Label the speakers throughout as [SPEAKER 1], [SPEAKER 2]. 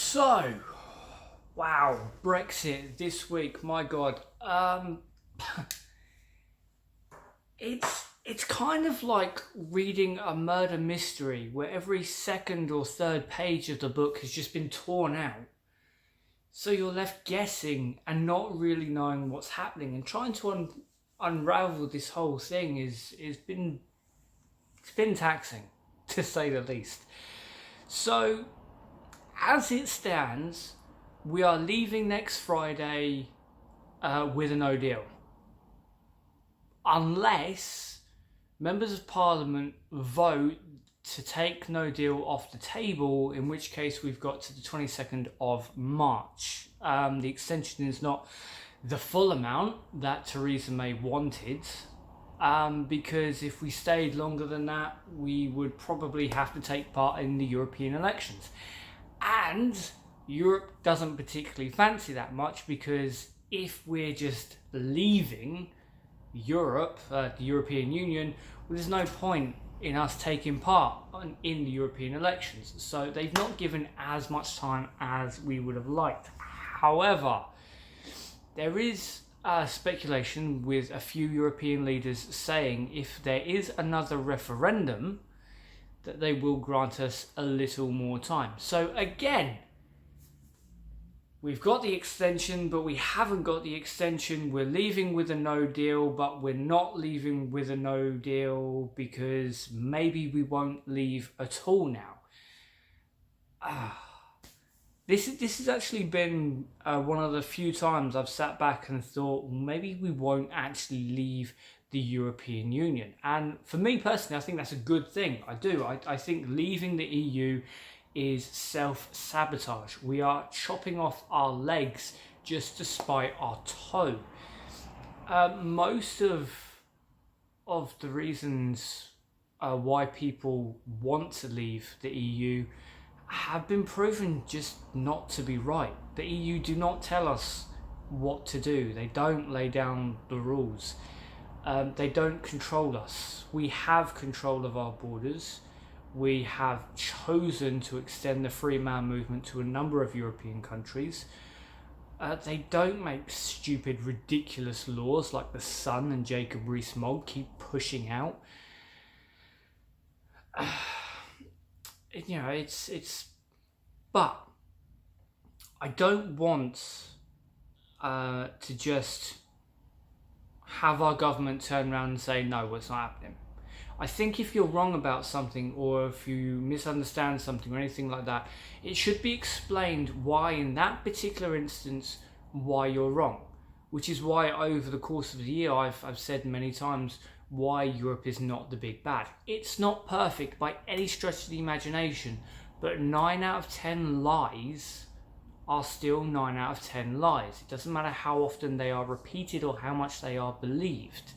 [SPEAKER 1] So, wow, Brexit this week. My God, it's kind of like reading a murder mystery where every second or third page of the book has just been torn out. So you're left guessing and not really knowing what's happening, and trying to unravel this whole thing it's been taxing, to say the least. So, as it stands, we are leaving next Friday with a no deal. Unless members of Parliament vote to take no deal off the table, in which case we've got to the 22nd of March. The extension is not the full amount that Theresa May wanted, because if we stayed longer than that, we would probably have to take part in the European elections. And Europe doesn't particularly fancy that much, because if we're just leaving Europe, the European Union, well, there's no point in us taking part in the European elections. So they've not given as much time as we would have liked. However, there is speculation with a few European leaders saying if there is another referendum, that they will grant us a little more time. So again, we've got the extension, but we haven't got the extension. We're leaving with a no deal, but we're not leaving with a no deal because maybe we won't leave at all now. This has actually been one of the few times I've sat back and thought, well, maybe we won't actually leave the European Union. And for me personally, I think that's a good thing. I do. I think leaving the EU is self-sabotage. We are chopping off our legs just to spite our toe. Most of the reasons why people want to leave the EU have been proven just not to be right. The EU do not tell us what to do. They don't lay down the rules. They don't control us. We have control of our borders. We have chosen to extend the free man movement to a number of European countries. They don't make stupid, ridiculous laws like the Sun and Jacob Rees-Mogg keep pushing out. But I don't want to just have our government turn around and say, no, it's not happening. I think if you're wrong about something, or if you misunderstand something or anything like that, it should be explained why in that particular instance, why you're wrong. Which is why over the course of the year, I've said many times why Europe is not the big bad. It's not perfect by any stretch of the imagination, but 9 out of 10 lies are still 9 out of 10 lies. It doesn't matter how often they are repeated or how much they are believed.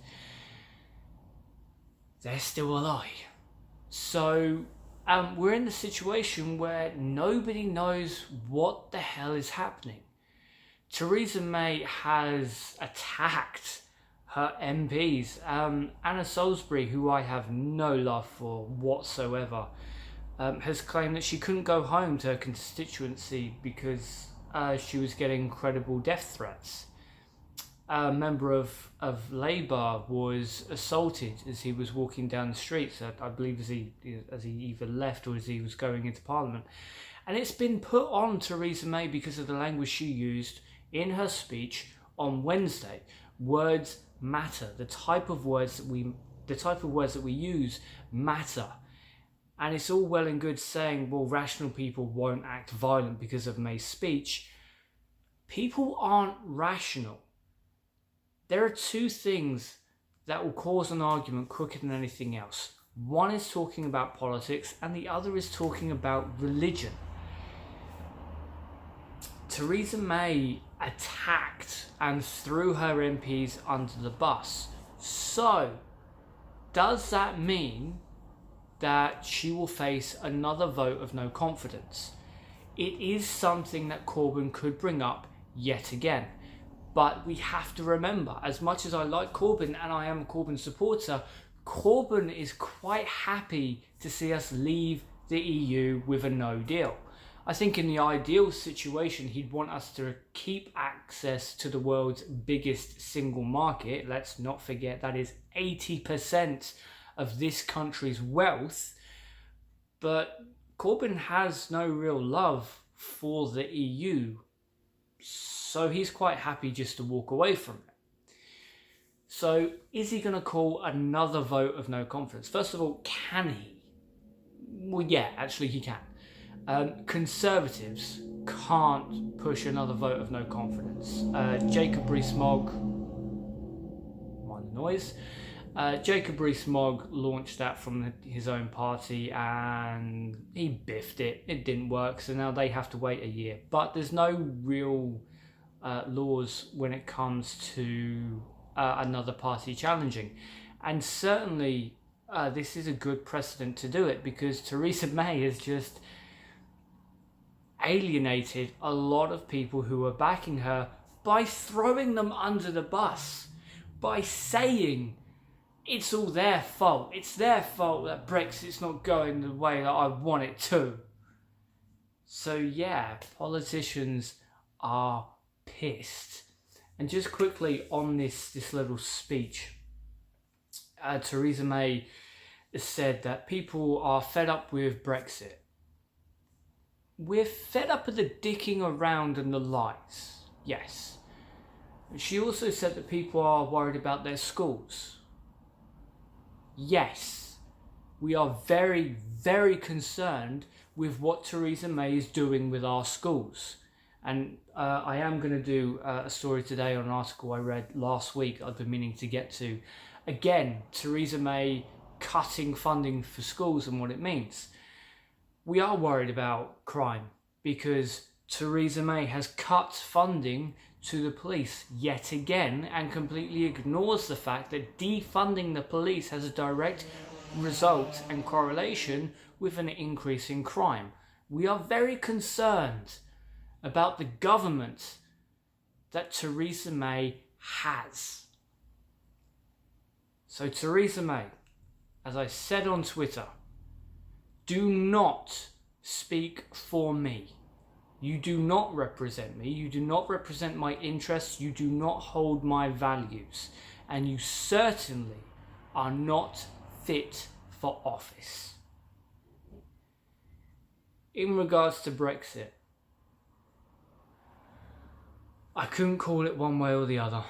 [SPEAKER 1] They're still a lie. So we're in the situation where nobody knows what the hell is happening. Theresa May has attacked her MPs. Anna Salisbury, who I have no love for whatsoever, has claimed that she couldn't go home to her constituency because she was getting credible death threats. A member of Labour was assaulted as he was walking down the streets, I believe as he either left or as he was going into Parliament. And it's been put on Theresa May because of the language she used in her speech on Wednesday. Words matter. The type of words that we use matter. And it's all well and good saying, well, rational people won't act violent because of May's speech. People aren't rational. There are two things that will cause an argument quicker than anything else. One is talking about politics, and the other is talking about religion. Theresa May attacked and threw her MPs under the bus. So, does that mean that she will face another vote of no confidence? It is something that Corbyn could bring up yet again. But we have to remember, as much as I like Corbyn and I am a Corbyn supporter, Corbyn is quite happy to see us leave the EU with a no deal. I think in the ideal situation, he'd want us to keep access to the world's biggest single market. Let's not forget that is 80% of this country's wealth. But Corbyn has no real love for the EU, so he's quite happy just to walk away from it. So is he going to call another vote of no confidence? First of all, can he? Well, yeah, actually he can. Conservatives can't push another vote of no confidence. Jacob Rees-Mogg, mind the noise. Jacob Rees-Mogg launched that from his own party and he biffed it. It didn't work, so now they have to wait a year. But there's no real laws when it comes to another party challenging. And certainly this is a good precedent to do it, because Theresa May has just alienated a lot of people who were backing her by throwing them under the bus, by saying it's all their fault. It's their fault that Brexit's not going the way that I want it to. So yeah, politicians are pissed. And just quickly on this little speech, Theresa May said that people are fed up with Brexit. We're fed up with the dicking around and the lies. Yes. She also said that people are worried about their schools. Yes. We are very, very concerned with what Theresa May is doing with our schools. And I am going to do a story today on an article I read last week I've been meaning to get to. Again, Theresa May cutting funding for schools and what it means. We are worried about crime because Theresa May has cut funding to the police yet again and completely ignores the fact that defunding the police has a direct result and correlation with an increase in crime. We are very concerned about the government that Theresa May has. So Theresa May, as I said on Twitter, do not speak for me. You do not represent me. You do not represent my interests. You do not hold my values. And you certainly are not fit for office. In regards to Brexit, I couldn't call it one way or the other.